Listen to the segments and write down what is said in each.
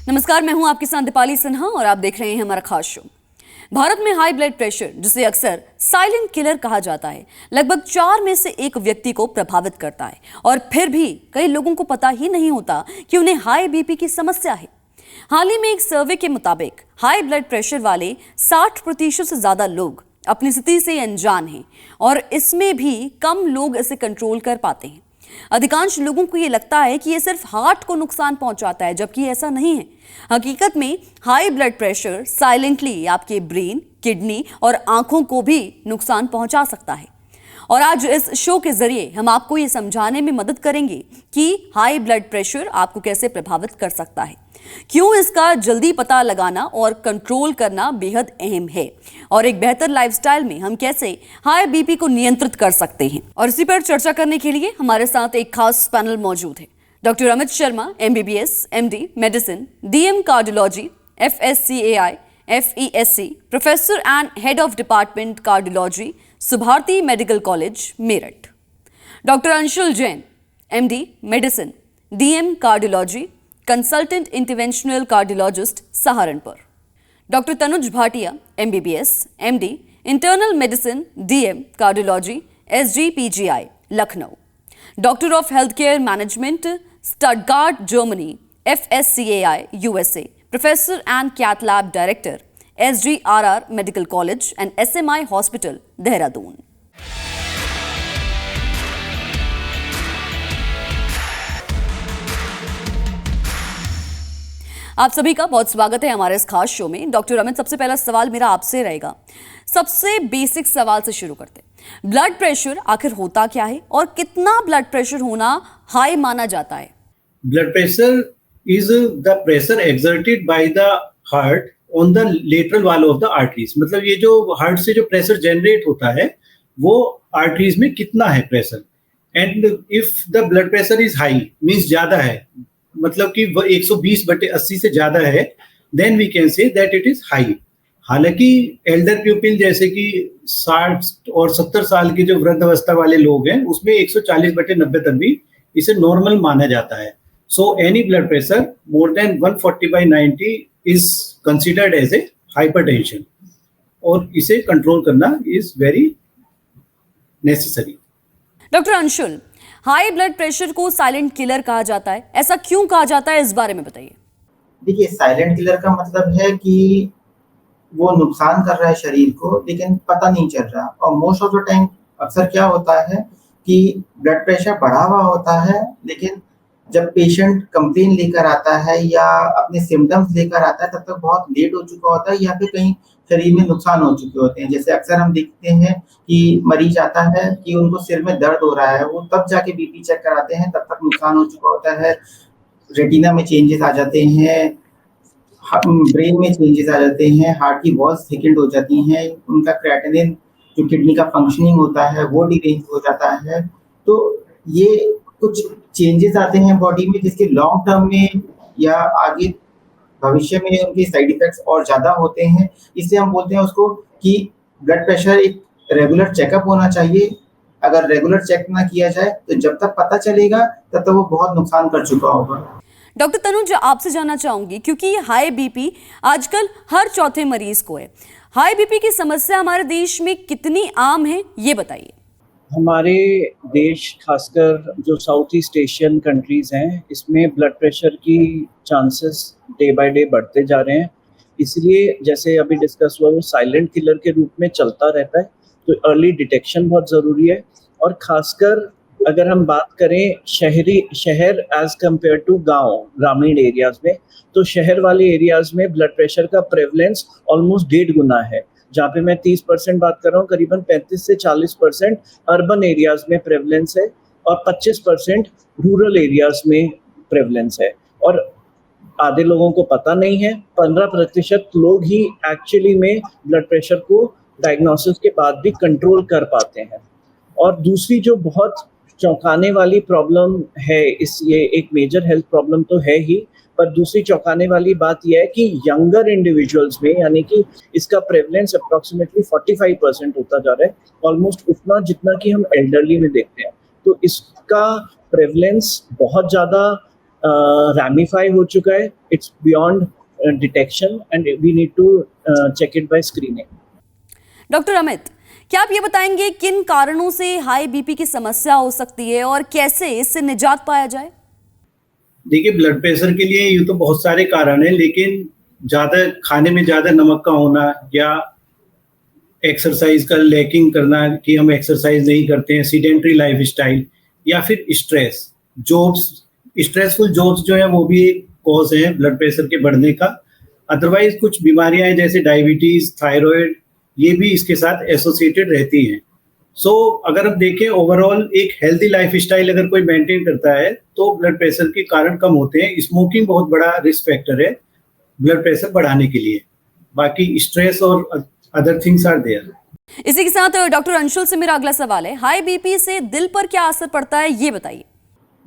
नमस्कार, मैं हूं आपके साथ दीपाली सिन्हा और आप देख रहे हैं हमारा खास शो। भारत में हाई ब्लड प्रेशर, जिसे अक्सर साइलेंट किलर कहा जाता है, लगभग 4 में से 1 व्यक्ति को प्रभावित करता है और फिर भी कई लोगों को पता ही नहीं होता कि उन्हें हाई बीपी की समस्या है। हाल ही में एक सर्वे के मुताबिक हाई ब्लड प्रेशर वाले 60% से ज्यादा लोग अपनी स्थिति से अनजान हैं और इसमें भी कम लोग इसे कंट्रोल कर पाते हैं। अधिकांश लोगों को ये लगता है कि ये सिर्फ हार्ट को नुकसान पहुंचाता है, जबकि ऐसा नहीं है। हकीकत में हाई ब्लड प्रेशर साइलेंटली आपके ब्रेन, किडनी और आंखों को भी नुकसान पहुंचा सकता है। और आज इस शो के जरिए हम आपको ये समझाने में मदद करेंगे कि हाई ब्लड प्रेशर आपको कैसे प्रभावित कर सकता है, क्यों इसका जल्दी पता लगाना और कंट्रोल करना बेहद अहम है, और एक बेहतर लाइफस्टाइल में हम कैसे हाई बीपी को नियंत्रित कर सकते हैं। और इसी पर चर्चा करने के लिए हमारे साथ एक खास पैनल मौजूद है। Doctor Amit Sharma, MBBS, MD, medicine, DM cardiology, FSCAI, FESC, professor and head of department cardiology, Subharti medical college, Meerut. Doctor Anshul Jain, MD, medicine, DM cardiology, consultant interventional cardiologist, Saharanpur. Doctor Tanuj Bhatia, MBBS, MD, internal medicine, DM cardiology, SGPGI, Lucknow. Doctor of health care management, Stuttgart, Germany, FSCAI, USA, professor and cath lab director, SGRR medical college and SMI hospital, Dehradun. आप सभी का बहुत स्वागत है हमारे इस खास show में। डॉक्टर अमित, सबसे पहला सवाल मेरा आपसे रहेगा। सबसे बेसिक सवाल से शुरू करते हैं। ब्लड प्रेशर आखिर होता क्या है और कितना ब्लड प्रेशर होना हाई माना जाता है? Blood pressure is the pressure exerted by the heart on the lateral wall of the arteries. मतलब ये जो हार्ट से जो प्रेशर जनरेट होता है वो आर्टरीज में कितना है pressure. And if the blood pressure is high means ज्यादा है, मतलब कि 120/80 से ज्यादा है, then we can say that it is high. हालांकि एल्डर पीपल जैसे कि 60 और 70 साल के जो वृद्ध अवस्था वाले लोग हैं उसमें 140/90 तक भी इसे नॉर्मल माना जाता है। So any blood pressure more than 140/90 is considered as a hypertension और इसे कंट्रोल करना is very necessary। Doctor Anshul, high blood pressure को साइलेंट किलर कहा जाता है, ऐसा क्यों कहा जाता है, इस बारे में बताइए। देखिए, साइलेंट किलर का मतलब है कि वो नुकसान कर रहा है शरीर को लेकिन पता नहीं चल रहा। और मोस्ट ऑफ द टाइम अक्सर क्या होता है कि ब्लड प्रेशर बढ़ा हुआ होता है, लेकिन जब पेशेंट कंप्लेन लेकर आता है या अपने सिम्टम्स लेकर आता है तब तक बहुत लेट हो चुका होता है या फिर कहीं शरीर में नुकसान हो चुके होते हैं। जैसे अक्सर हम देखते हैं कि मरीज आता है कि उनको सिर में दर्द हो रहा है, वो तब जाके बीपी चेक कराते हैं, तब तक नुकसान हो चुका होता है। रेटिना में चेंजेस आ जाते हैं, ब्रेन में चेंजेस आ जाते हैं, हार्ट की वॉल्स थिकेंड हो जाती हैं, उनका क्रेटिनिन जो किडनी का फंक्शनिंग होता है वो डिरेंज हो जाता है। तो ये कुछ चेंजेस आते हैं बॉडी में जिसके लॉन्ग टर्म में या आगे भविष्य में उनके साइड इफेक्ट्स और ज्यादा होते हैं। इसलिए हम बोलते हैं उसको कि ब्लड प्रेशर एक रेगुलर चेकअप होना चाहिए। अगर रेगुलर चेक ना किया जाए तो जब तक पता चलेगा तब तक वो बहुत नुकसान कर चुका होगा। डॉक्टर तनुज, आपसे जानना चाहूंगी, क्योंकि ये हाई बीपी आजकल हर चौथे मरीज को है। हाई बीपी की समस्या हमारे देश में कितनी आम है, ये बताइए। हमारे देश, खासकर जो साउथ ईस्ट एशियन कंट्रीज हैं, इसमें ब्लड प्रेशर की चांसेस डे बाय डे बढ़ते जा रहे हैं। इसलिए जैसे अभी डिस्कस हुआ, वो साइलेंट किलर के रूप में चलता रहता है, तो अर्ली डिटेक्शन बहुत ज़रूरी है। और खासकर अगर हम बात करें शहर एज कम्पेयर टू गांव, ग्रामीण एरियाज में, तो शहर वाले एरियाज में ब्लड प्रेशर का प्रेवलेंस ऑलमोस्ट 1.5 गुना है। जहाँ पे मैं 30% बात कर रहा हूँ, करीबन 35 से 40% अर्बन एरियाज में प्रेवलेंस है और 25% रूरल एरियाज में प्रेवलेंस है। और आधे लोगों को पता नहीं है, 15% लोग ही एक्चुअली में ब्लड प्रेशर को डायग्नोसिस के बाद भी कंट्रोल कर पाते हैं। और दूसरी जो बहुत चौंकाने वाली प्रॉब्लम है, ये एक मेजर हेल्थ प्रॉब्लम तो है ही, पर दूसरी चौंकाने वाली बात यह है कि यंगर इंडिविजुअल्स में, यानी कि इसका प्रेवलेंस अप्रॉक्सीमेटली 45% होता जा रहा है, ऑलमोस्ट उतना जितना कि हम एल्डरली में देखते हैं। तो इसका प्रेवलेंस बहुत ज़्यादा रैमिफाई हो चुका है, it's beyond detection and we need to check it by screening. Doctor Amit, क्या आप ये बताएंगे किन कारणों से हाई बीपी की समस्या हो सकती है और कैसे इससे निजात पाया जाए? देखिए, ब्लड प्रेशर के लिए ये तो बहुत सारे कारण हैं, लेकिन ज़्यादा खाने में ज़्यादा नमक का होना या एक्सरसाइज का लैकिंग करना कि हम एक्सरसाइज नहीं करते हैं, सीडेंटरी लाइफस्टाइल या फिर स्ट्रेस, जॉब्स, स्ट्रेसफुल जॉब्स जो है वो भी एक कॉज है ब्लड प्रेशर के बढ़ने का। अदरवाइज कुछ बीमारियां हैं जैसे डायबिटीज, थायराइड, ये भी इसके साथ एसोसिएटेड रहती हैं। सो अगर हम देखें ओवरऑल एक हेल्दी लाइफस्टाइल अगर कोई मेंटेन करता है तो ब्लड प्रेशर के कारण कम होते हैं। स्मोकिंग बहुत बड़ा रिस्क फैक्टर है ब्लड प्रेशर बढ़ाने के लिए, बाकी स्ट्रेस और अदर थिंग्स आर देयर। इसी के साथ डॉक्टर अंशुल से मेरा अगला सवाल है, हाई बीपी से दिल पर क्या असर पड़ता है, ये बताइए।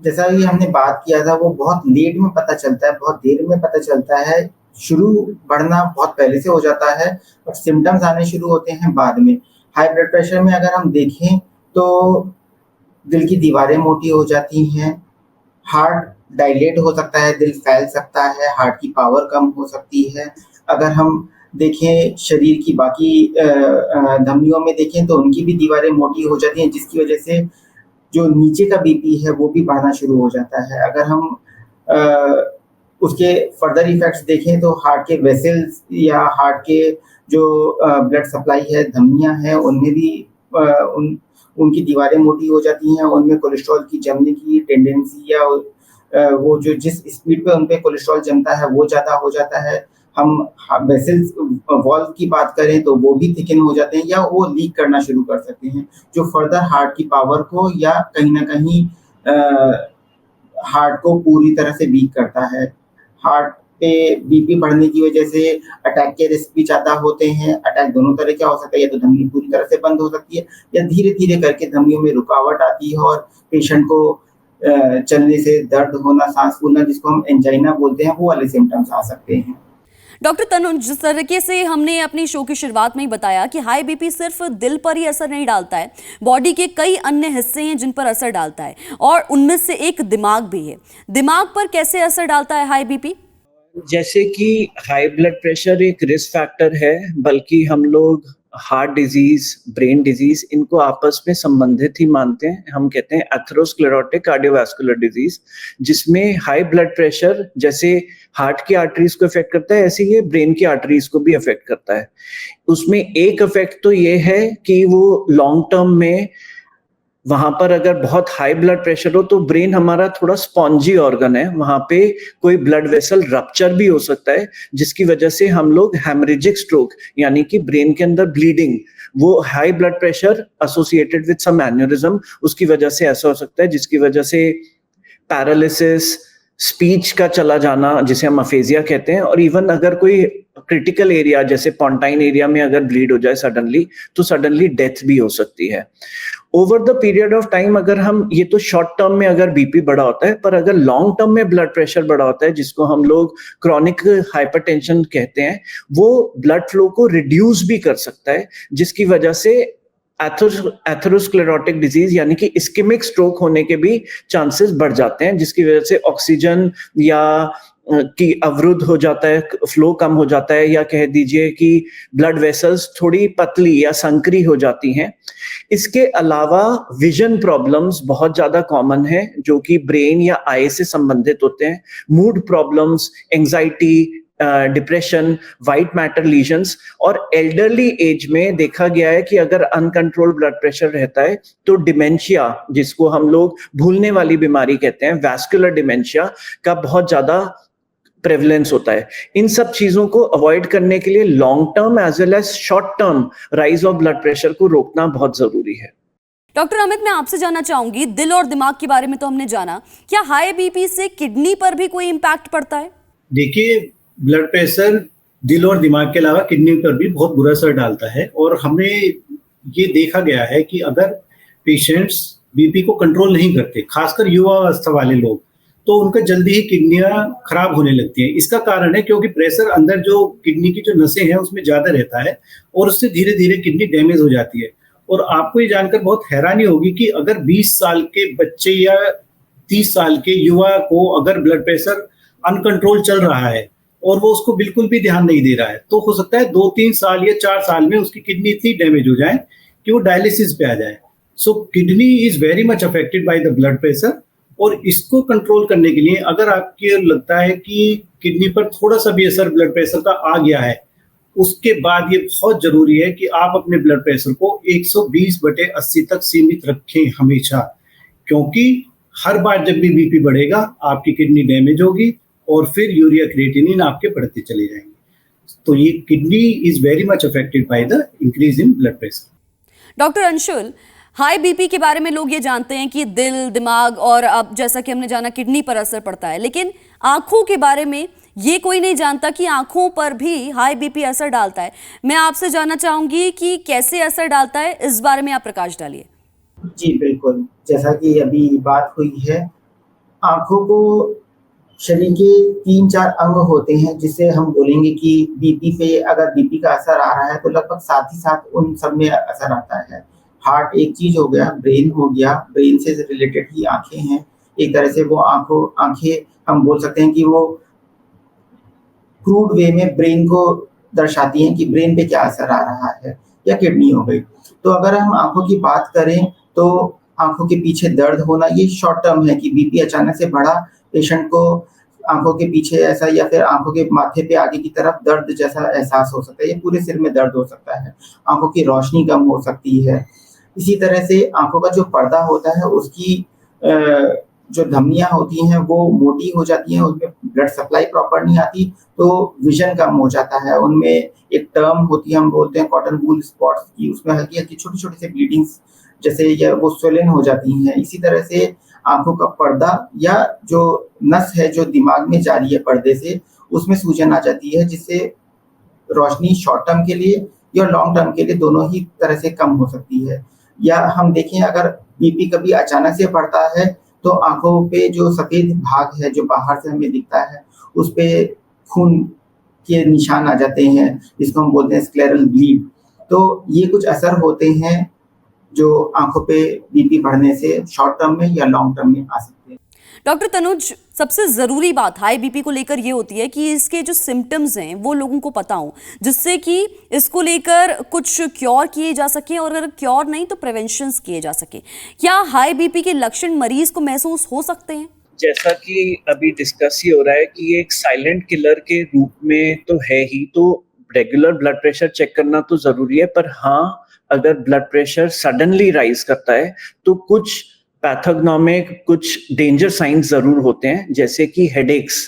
जैसा कि हमने बात किया था, वो बहुत लेट में पता चलता है, बहुत देर में पता चलता है। शुरू बढ़ना बहुत पहले से हो जाता है और सिम्टम्स आने शुरू होते हैं बाद में। हाई ब्लड प्रेशर में अगर हम देखें तो दिल की दीवारें मोटी हो जाती हैं, हार्ट डायलेट हो सकता है, दिल फैल सकता है, हार्ट की पावर कम हो सकती है। अगर हम देखें शरीर की बाकी धमनियों में देखें तो उनकी भी दीवारें मोटी हो जाती हैं, जिसकी वजह से जो नीचे का बीपी है वो भी बढ़ना शुरू हो जाता है। अगर हम उसके फर्दर इफेक्ट्स देखें तो हार्ट के वेसल्स या हार्ट के जो ब्लड सप्लाई है, धमनियां हैं, उनमें भी उनकी दीवारें मोटी हो जाती हैं, उनमें कोलेस्ट्रॉल की जमने की टेंडेंसी या वो जो जिस स्पीड पे उन पे कोलेस्ट्रॉल जमता है वो ज़्यादा हो जाता है। हम वेसल्स वॉल्व की बात करें तो वो भी थिकन हो जाते हैं या वो लीक करना शुरू कर सकते हैं, जो फर्दर हार्ट की पावर को या कहीं ना कहीं हार्ट को पूरी तरह से वीक करता है। हार्ट पे बीपी बढ़ने की वजह से अटैक के रिस्क भी ज़्यादा होते हैं। अटैक दोनों तरह का हो सकता है, या तो धमनी पूरी तरह से बंद हो सकती है या धीरे धीरे करके धमनियों में रुकावट आती है और पेशेंट को चलने से दर्द होना, सांस फूलना, जिसको हम एंजाइना बोलते हैं, वो वाले सिम्टम्स आ सकते हैं। डॉक्टर तनुज, जिस तरीके से हमने अपनी शो की शुरुआत में ही बताया कि हाई बीपी सिर्फ दिल पर ही असर नहीं डालता है, बॉडी के कई अन्य हिस्से हैं जिन पर असर डालता है और उनमें से एक दिमाग भी है। दिमाग पर कैसे असर डालता है हाई बीपी? जैसे कि हाई ब्लड प्रेशर एक रिस्क फैक्टर है, बल्कि हम लोग हार्ट डिजीज, ब्रेन डिजीज, इनको आपस में संबंधित ही मानते हैं। हम कहते हैं एथेरोस्क्लेरोटिक कार्डियोवास्कुलर डिजीज, जिसमें हाई ब्लड प्रेशर जैसे हार्ट की आर्टरीज को इफेक्ट करता है, ऐसे ये ब्रेन की आर्टरीज को भी इफेक्ट करता है। उसमें एक इफेक्ट तो ये है कि वो लॉन्ग टर्म में वहां पर अगर बहुत हाई ब्लड प्रेशर हो तो ब्रेन हमारा थोड़ा स्पॉन्जी ऑर्गन है, वहां पे कोई ब्लड वेसल रप्चर भी हो सकता है, जिसकी वजह से हम लोग हेमरेजिक स्ट्रोक यानी कि ब्रेन के अंदर ब्लीडिंग, वो high blood pressure associated with some aneurysm, उसकी वजह से ऐसा हो सकता है, जिसकी वजह से पैरालिसिस, स्पीच का चला जाना जिसे हम अफेजिया कहते हैं, और इवन अगर कोई क्रिटिकल एरिया जैसे पॉन्टाइन एरिया में अगर ब्लीड हो जाए सडनली, तो सडनली डेथ भी हो सकती है। Over the period of time अगर हम, ये तो शॉर्ट टर्म में अगर बीपी बढ़ा होता है, पर अगर लॉन्ग टर्म में ब्लड प्रेशर बढ़ा होता है, जिसको हम लोग क्रॉनिक हाइपरटेंशन कहते हैं, वो ब्लड फ्लो को रिड्यूस भी कर सकता है, जिसकी वजह से एथेरोस्क्लेरोटिक डिजीज यानी कि इस्केमिक स्ट्रोक होने के भी चांसेस बढ़ जाते हैं, जिसकी वजह से ऑक्सीजन या की अवरुद्ध हो जाता है, फ्लो कम हो जाता है, या कह दीजिए कि ब्लड वेसल्स थोड़ी पतली या संकरी हो जाती हैं। इसके अलावा विजन प्रॉब्लम्स बहुत ज्यादा कॉमन है, जो कि ब्रेन या आई से संबंधित होते हैं। Mood problems, anxiety, depression, white matter lesions, और एल्डरली एज में देखा गया है कि अगर अनकंट्रोल्ड ब्लड प्रेशर रहता है तो डिमेंशिया, जिसको हम लोग भूलने वाली बीमारी कहते हैं, वैस्कुलर डिमेंशिया का बहुत ज्यादा प्रेवलेंस होता है। इन सब चीजों को अवॉइड करने के लिए long term as well as short term rise of blood pressure को रोकना बहुत जरूरी है। डॉक्टर अमित, मैं आपसे जानना चाहूंगी, दिल और दिमाग के बारे में तो हमने जाना, क्या हाई बीपी से किडनी पर भी कोई इंपैक्ट पड़ता है? देखिए, ब्लड प्रेशर दिल और दिमाग के अलावा किडनी पर भी बहुत बुरा असर डालता है, और हमने ये देखा गया है कि अगर पेशेंट्स बीपी को कंट्रोल नहीं करते, खासकर युवा अवस्था वाले लोग, तो उनका जल्दी ही किडनियां खराब होने लगती हैं। इसका कारण है क्योंकि प्रेशर अंदर जो किडनी की जो नसें हैं उसमें ज्यादा रहता है और उससे धीरे धीरे किडनी डैमेज हो जाती है। और आपको ये जानकर बहुत हैरानी होगी कि अगर 20 साल के बच्चे या 30 साल के युवा को अगर ब्लड प्रेशर अनकंट्रोल चल रहा है और वो उसको बिल्कुल भी ध्यान नहीं दे रहा है, तो हो सकता है 2-3 साल या 4 साल में उसकी किडनी इतनी डैमेज हो जाए कि वो डायलिसिस पे आ जाए। सो kidney is very much affected by the blood pressure, और इसको कंट्रोल करने के लिए अगर आपको लगता है कि किडनी पर थोड़ा सा भी असर ब्लड प्रेशर का आ गया है, उसके बाद ये बहुत जरूरी है कि आप अपने ब्लड प्रेशर को 120/80 तक सीमित रखें हमेशा, क्योंकि हर बार जब भी बीपी बढ़ेगा आपकी किडनी डैमेज होगी और फिर यूरिया क्रिएटिनिन आपके बढ़ते चले जाएंगे। तो ये kidney is very much affected by the increase in blood pressure. Doctor Anshul, high BP के बारे में लोग ये जानते हैं कि दिल, दिमाग और अब जैसा कि हमने जाना किडनी पर असर पड़ता है, लेकिन आंखों के बारे में ये कोई नहीं जानता कि आंखों पर भी हाई बीपी असर डालता है। मैं आपसे जानना चाहूंगी कि कैसे असर डालता है, इस बारे में आप प्रकाश डालिए। जी बिल्कुल, जैसा कि अभी बात हुई है, आंखों को शरीर के 3-4 अंग होते हैं, जिससे हम बोलेंगे कि बीपी पे अगर बीपी का असर आ रहा है तो लगभग साथ ही साथ उन सब में असर आता है। हार्ट एक चीज हो गया, ब्रेन हो गया, ब्रेन से रिलेटेड ही आंखें हैं। एक तरह से वो आंखें हम बोल सकते हैं कि वो क्रूड वे में ब्रेन को दर्शाती हैं कि ब्रेन पे क्या असर आ रहा है, या किडनी हो गई। तो अगर हम आंखों की बात करें तो आंखों के पीछे दर्द होना ये शॉर्ट टर्म है कि बीपी अचानक से बढ़ा, पेशेंट को आंखों के पीछे ऐसा या फिर आंखों के माथे पे आगे की तरफ दर्द जैसा एहसास हो सकता है, या पूरे सिर में दर्द हो सकता है, आंखों की रोशनी कम हो सकती है। इसी तरह से आंखों का जो पर्दा होता है उसकी जो धमनियां होती हैं वो मोटी हो जाती हैं, उसमें ब्लड सप्लाई प्रॉपर नहीं आती, तो विजन कम हो जाता है। उनमें एक टर्म होती है, हम बोलते हैं कॉटन वूल स्पॉट्स की, उसमें हल्की हल्की छोटी छोटी से ब्लीडिंग्स जैसे या वो स्वेलन हो जाती हैं। इसी तरह से आंखों का पर्दा या जो नस है जो दिमाग में जा रही है पर्दे से, उसमें सूजन आ जाती है, जिससे रोशनी शॉर्ट टर्म के लिए या लॉन्ग टर्म के लिए दोनों ही तरह से कम हो सकती है। या हम देखें अगर बीपी कभी अचानक से बढ़ता है तो आंखों पे जो सफेद भाग है जो बाहर से हमें दिखता है उस पे खून के निशान आ जाते हैं, जिसको हम बोलते हैं स्क्लेरल ब्लीड। तो ये कुछ असर होते हैं जो आंखों पे बीपी बढ़ने से शॉर्ट टर्म में या लॉन्ग टर्म में आ सकते हैं। डॉक्टर तनुज, सबसे ज़रूरी बात हाई बीपी को लेकर ये होती है कि इसके जो सिम्टम्स हैं वो लोगों को पता हो, जिससे कि इसको लेकर कुछ क्योर किए जा सके, और अगर क्योर नहीं तो प्रिवेंशंस किए जा सके। क्या हाई बीपी के लक्षण मरीज को महसूस हो सकते हैं? जैसा कि अभी डिस्कस ही हो रहा है कि ये एक साइलेंट किलर के रूप में तो है ही, तो रेगुलर ब्लड प्रेशर चेक करना तो जरूरी है, पर हाँ अगर ब्लड प्रेशर सडनली राइज करता है तो कुछ पैथोग्नोमिक, कुछ डेंजर साइंस जरूर होते हैं, जैसे कि हेडेक्स,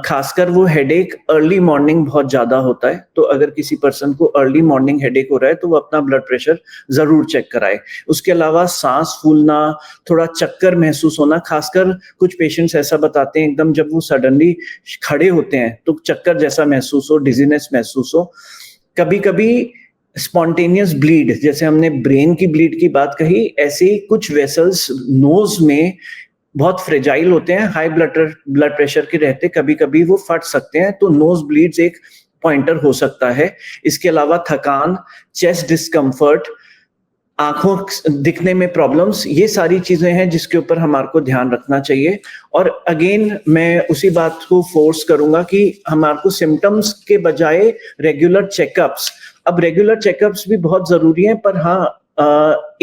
खासकर वो हेडेक अर्ली मॉर्निंग बहुत ज्यादा होता है। तो अगर किसी पर्सन को अर्ली मॉर्निंग हेडेक हो रहा है तो वो अपना ब्लड प्रेशर जरूर चेक कराए। उसके अलावा सांस फूलना, थोड़ा चक्कर महसूस होना, खासकर कुछ पेशेंट्स ऐसा बताते हैं एकदम जब वो सडनली खड़े होते हैं तो चक्कर जैसा महसूस हो, डिजीनेस महसूस हो। कभी कभी स्पॉन्टेनियस ब्लीड, जैसे हमने ब्रेन की ब्लीड की बात कही, ऐसे ही कुछ वेसल्स नोज में बहुत फ्रेजाइल होते हैं, हाई ब्लड प्रेशर के रहते कभी कभी वो फट सकते हैं, तो नोज ब्लीड्स एक पॉइंटर हो सकता है। इसके अलावा थकान, चेस्ट डिस्कम्फर्ट, आंखों दिखने में प्रॉब्लम्स, ये सारी चीजें हैं जिसके ऊपर हमारे को ध्यान रखना चाहिए। और अगेन मैं उसी बात को फोर्स करूंगा कि हमारे को सिम्टम्स के बजाय रेगुलर चेकअप्स, अब रेगुलर चेकअप्स भी बहुत जरूरी हैं, पर हाँ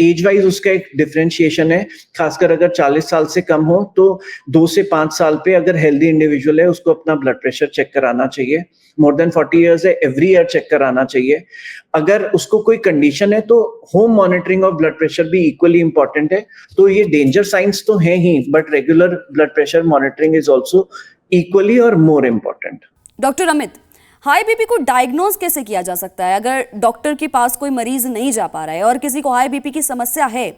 एज वाइज उसका एक डिफरेंशिएशन है। खासकर अगर 40 साल से कम हो तो 2 से 5 साल पे अगर हेल्दी इंडिविजुअल है उसको अपना ब्लड प्रेशर चेक कराना चाहिए। मोर देन 40 इयर्स है एवरी ईयर चेक कराना चाहिए। अगर उसको कोई कंडीशन है तो home monitoring of blood pressure भी इक्वली इंपॉर्टेंट है। तो ये डेंजर साइंस तो है ही, but regular blood pressure monitoring is also equally और more important. Doctor Amit, high BP को डायग्नोज कैसे किया जा सकता है? अगर डॉक्टर के पास कोई मरीज नहीं जा पा रहा है और किसी को हाई बीपी की समस्या है,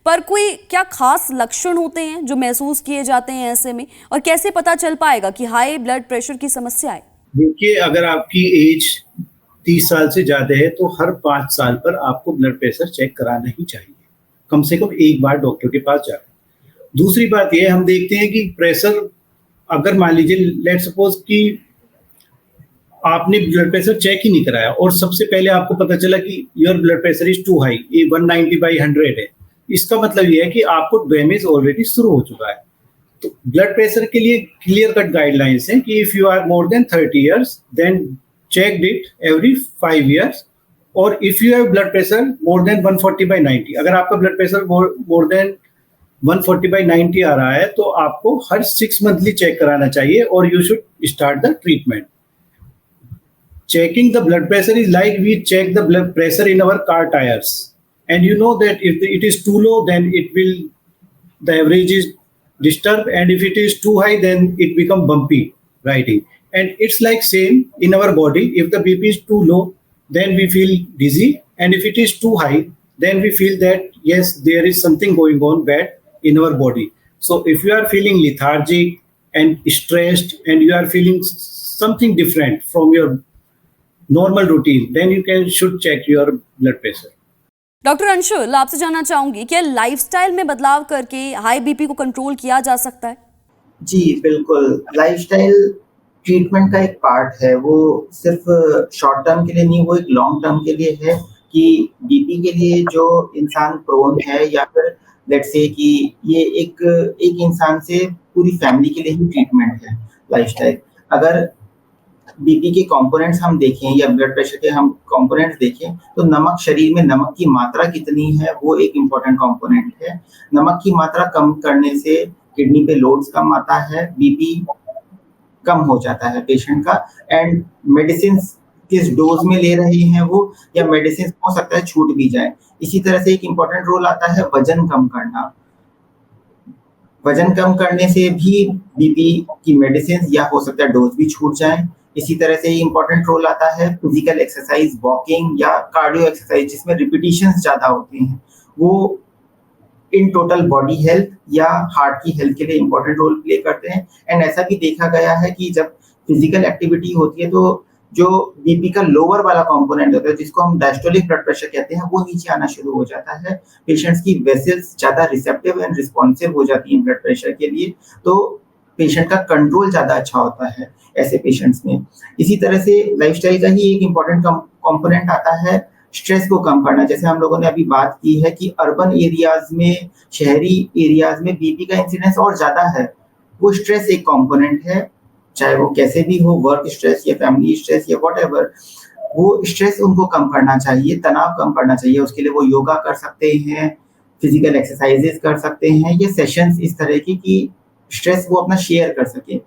पर कोई क्या खास लक्षण होते हैं जो महसूस किए जाते हैं ऐसे में, और कैसे पता चल पाएगा कि हाई ब्लड प्रेशर की समस्या है? देखिए, अगर आपकी एज 30 साल से ज्यादा है तो हर 5 साल पर आपको ब्लड प्रेशर चेक कराना ही चाहिए, कम से कम एक बार डॉक्टर के पास जाकर। दूसरी बात यह, हम देखते हैं कि प्रेशर, अगर मान लीजिए लेट सपोज कि आपने ब्लड प्रेशर चेक ही नहीं कराया और सबसे पहले आपको पता चला कि your blood pressure is too high, 190/100 है, इसका मतलब यह है कि आपको डैमेज ऑलरेडी शुरू हो चुका है। तो ब्लड प्रेशर के लिए क्लियर कट गाइडलाइंस हैं कि if you are more than 30 years then check it every 5 years, और if you have blood pressure more than 140/90, अगर आपका ब्लड प्रेशर मोर देन 140/90 आ रहा है तो आपको हर 6 मंथली चेक कराना चाहिए और you should start the treatment. Checking the blood pressure is like we check the blood pressure in our car tires, and you know that if it is too low, then the average is disturbed, and if it is too high, then it become bumpy riding. And it's like same in our body. If the BP is too low, then we feel dizzy, and if it is too high, then we feel that yes, there is something going on bad in our body. So if you are feeling lethargic and stressed, and you are feeling something different from your normal routine, then you should check your blood pressure. Doctor Anshul, आपसे जानना चाहूंगी क्या lifestyle में बदलाव करके high BP को control किया जा सकता है? जी बिल्कुल, लाइफस्टाइल ट्रीटमेंट का एक पार्ट है, वो सिर्फ शॉर्ट टर्म के लिए नहीं, वो एक लॉन्ग टर्म के लिए है कि बीपी के लिए जो इंसान प्रोन है, या फिर लेट्स से कि ये एक इंसान से पूरी फैमिली के लिए ही ट्रीटमेंट है लाइफस्टाइल. अगर बीपी के कंपोनेंट्स हम देखें या ब्लड प्रेशर के हम कंपोनेंट्स देखें तो नमक, शरीर में नमक की मात्रा कितनी है वो एक इम्पोर्टेंट कंपोनेंट है. नमक की मात्रा कम करने से किडनी पे लोड्स कम आता है, बीपी कम हो जाता है पेशेंट का. एंड मेडिसिन किस डोज में ले रहे हैं वो, या मेडिसिन हो सकता है छूट भी जाए. इसी तरह से एक इम्पोर्टेंट रोल आता है वजन कम करना. वजन कम करने से भी बीपी की मेडिसिन या हो सकता है डोज भी छूट जाए. इसी तरह से इम्पोर्टेंट रोल आता है फिजिकल एक्सरसाइज, वॉकिंग या कार्डियो एक्सरसाइज, जिसमें रिपीटिशंस ज्यादा होते हैं. वो इन टोटल बॉडी हेल्थ या हार्ट की हेल्थ के लिए इम्पोर्टेंट रोल प्ले करते हैं. एंड ऐसा भी देखा गया है कि जब फिजिकल एक्टिविटी होती है तो जो बीपी का लोअर वाला कंपोनेंट होता है, जिसको हम डायस्टोलिक ब्लड प्रेशर कहते हैं, वो नीचे आना शुरू हो जाता है. पेशेंट्स की वेसल्स ज्यादा रिसेप्टिव एंड रिस्पॉन्सिव हो जाती हैं ब्लड प्रेशर के लिए, तो पेशेंट का कंट्रोल ज्यादा अच्छा होता है ऐसे पेशेंट्स में. इसी तरह से लाइफस्टाइल का ही एक इम्पोर्टेंट कंपोनेंट आता है स्ट्रेस को कम करना. जैसे हम लोगों ने अभी बात की है कि अर्बन एरियाज में, शहरी एरियाज में बीपी का इंसिडेंस और ज्यादा है. वो स्ट्रेस एक कंपोनेंट है, चाहे वो कैसे भी हो, वर्क स्ट्रेस या फैमिली स्ट्रेस या व्हाटएवर, वो स्ट्रेस उनको कम करना चाहिए, तनाव कम करना चाहिए. उसके लिए वो योगा कर सकते हैं, फिजिकल एक्सरसाइजेस कर सकते हैं, या सेशंस इस तरह की कि स्ट्रेस वो अपना शेयर कर सके.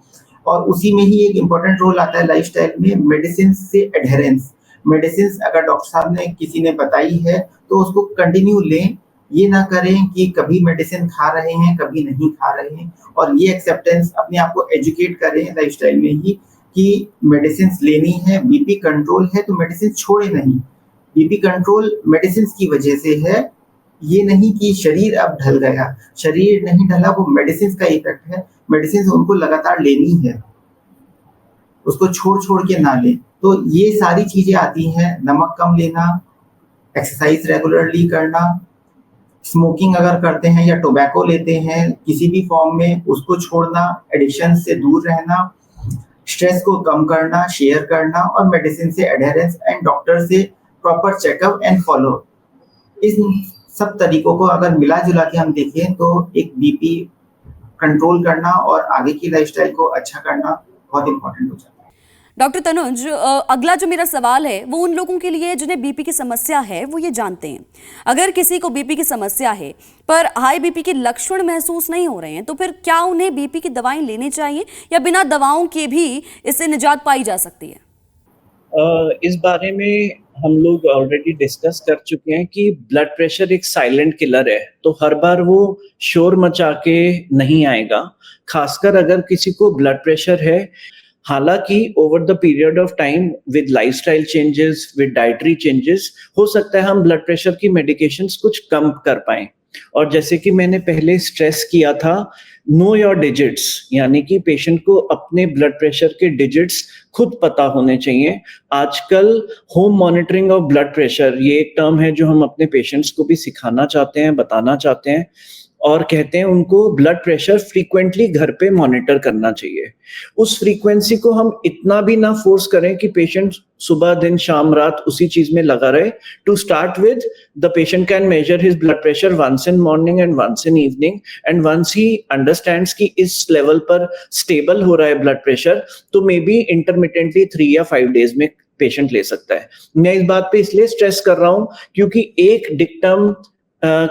और उसी में ही एक इम्पोर्टेंट रोल आता है लाइफस्टाइल में मेडिसिन से एडहेरेंस. मेडिसिन अगर डॉक्टर साहब ने किसी ने बताई है तो उसको कंटिन्यू लें. ये ना करें कि कभी मेडिसिन खा रहे हैं कभी नहीं खा रहे हैं, और ये एक्सेप्टेंस अपने आप को एजुकेट करें लाइफस्टाइल में ही कि मेडिसिन लेनी है. बीपी कंट्रोल है तो मेडिसिन छोड़े नहीं. बीपी कंट्रोल मेडिसिन की वजह से है, ये नहीं कि शरीर अब ढल गया. शरीर नहीं ढला, वो मेडिसिन का इफेक्ट है. मेडिसिन उनको लगातार लेनी है, उसको छोड़ के ना लें. तो ये सारी चीजें आती हैं, नमक कम लेना, एक्सरसाइज रेगुलरली करना, स्मोकिंग अगर करते हैं या टोबैको लेते हैं किसी भी फॉर्म में, उसको छोड़ना, एडिक्शन से दूर रहना, स्ट्रेस को कम करना, शेयर करना, और मेडिसिन से एडहेरेंस एंड डॉक्टर से प्रॉपर चेकअप एंड फॉलो. इस सब तरीकों को अगर मिला जुला के हम देखें तो एक बीपी कंट्रोल करना और आगे की लाइफस्टाइल को अच्छा करना बहुत इंपॉर्टेंट हो जाता है. डॉक्टर तनुज, अगला जो मेरा सवाल है वो उन लोगों के लिए जिन्हें बीपी की समस्या है, वो ये जानते हैं अगर किसी को बीपी की समस्या है पर हाई बीपी के लक्षण महसूस नहीं हो रहे हैं तो फिर क्या उन्हें बीपी की दवाएं लेनी चाहिए या बिना दवाओं के भी इससे निजात पाई जा सकती है? इस बारे में हम लोग ऑलरेडी डिस्कस कर चुके हैं कि ब्लड प्रेशर एक साइलेंट किलर है, तो हर बार वो शोर मचा के नहीं आएगा. खासकर अगर किसी को ब्लड प्रेशर है, हालांकि over the period of time with lifestyle changes, with dietary changes, हो सकता है हम ब्लड प्रेशर की मेडिकेशंस कुछ कम कर पाएं. और जैसे कि मैंने पहले स्ट्रेस किया था, नो योर डिजिट्स, यानी कि पेशेंट को अपने ब्लड प्रेशर के डिजिट्स खुद पता होने चाहिए. आजकल home monitoring of blood pressure, ये एक टर्म है जो हम अपने पेशेंट्स को भी सिखाना चाहते हैं, बताना चाहते हैं. और कहते हैं उनको ब्लड प्रेशर फ्रीक्वेंटली घर पे मॉनिटर करना चाहिए। उस फ्रीक्वेंसी को हम इतना भी ना फोर्स करें कि पेशेंट सुबह दिन शाम रात उसी चीज में लगा रहे। To start with, the patient can measure his blood pressure once in morning and once in evening, and once he understands कि इस लेवल पर स्टेबल हो रहा है ब्लड प्रेशर, तो मे बी इंटरमिटेंटली 3 या 5 डेज में पेशेंट ले सकता है। मैं इस बात पे इसलिए स्ट्रेस कर रहा हूं क्योंकि एक डिक्टम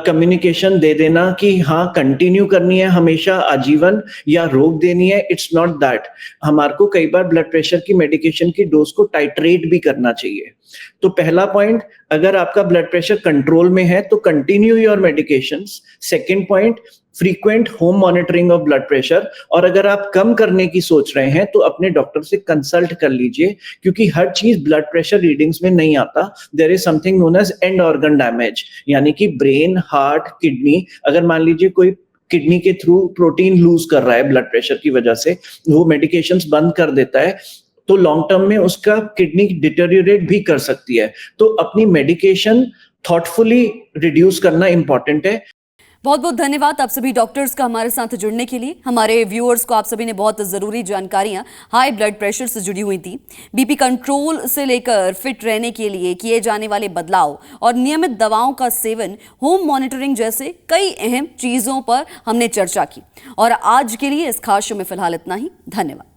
कम्युनिकेशन दे देना कि हाँ कंटिन्यू करनी है हमेशा आजीवन या रोक देनी है, इट्स नॉट दैट। हमारे को कई बार ब्लड प्रेशर की मेडिकेशन की डोज को टाइट्रेट भी करना चाहिए। तो पहला पॉइंट, अगर आपका ब्लड प्रेशर कंट्रोल में है तो continue your medications. Second point, frequent home monitoring of blood pressure, और अगर आप कम करने की सोच रहे हैं तो अपने डॉक्टर से कंसल्ट कर लीजिए, क्योंकि हर चीज ब्लड प्रेशर रीडिंग्स में नहीं आता। There is something known as end organ damage, यानी कि ब्रेन, हार्ट, किडनी, अगर मान लीजिए कोई किडनी के थ्रू प्रोटीन लूज कर रहा है ब्लड प्रेशर की वजह से, वो मेडिकेशंस बंद कर देता है, तो लॉन्ग टर्म में उसका किडनी डिटेरियोरेट भी कर सकती है। तो अपनी मेडिकेशन थॉटफुली रिड्यूस करना इंपॉर्टेंट है। बहुत बहुत धन्यवाद आप सभी डॉक्टर्स का हमारे साथ जुड़ने के लिए। हमारे व्यूअर्स को आप सभी ने बहुत ज़रूरी जानकारियां हाई ब्लड प्रेशर से जुड़ी हुई थी। बीपी कंट्रोल से लेकर फिट रहने के लिए किए जाने वाले बदलाव और नियमित दवाओं का सेवन, होम मॉनिटरिंग जैसे कई अहम चीज़ों पर हमने चर्चा की। और आज के लिए इस खास शो में फिलहाल इतना ही। धन्यवाद।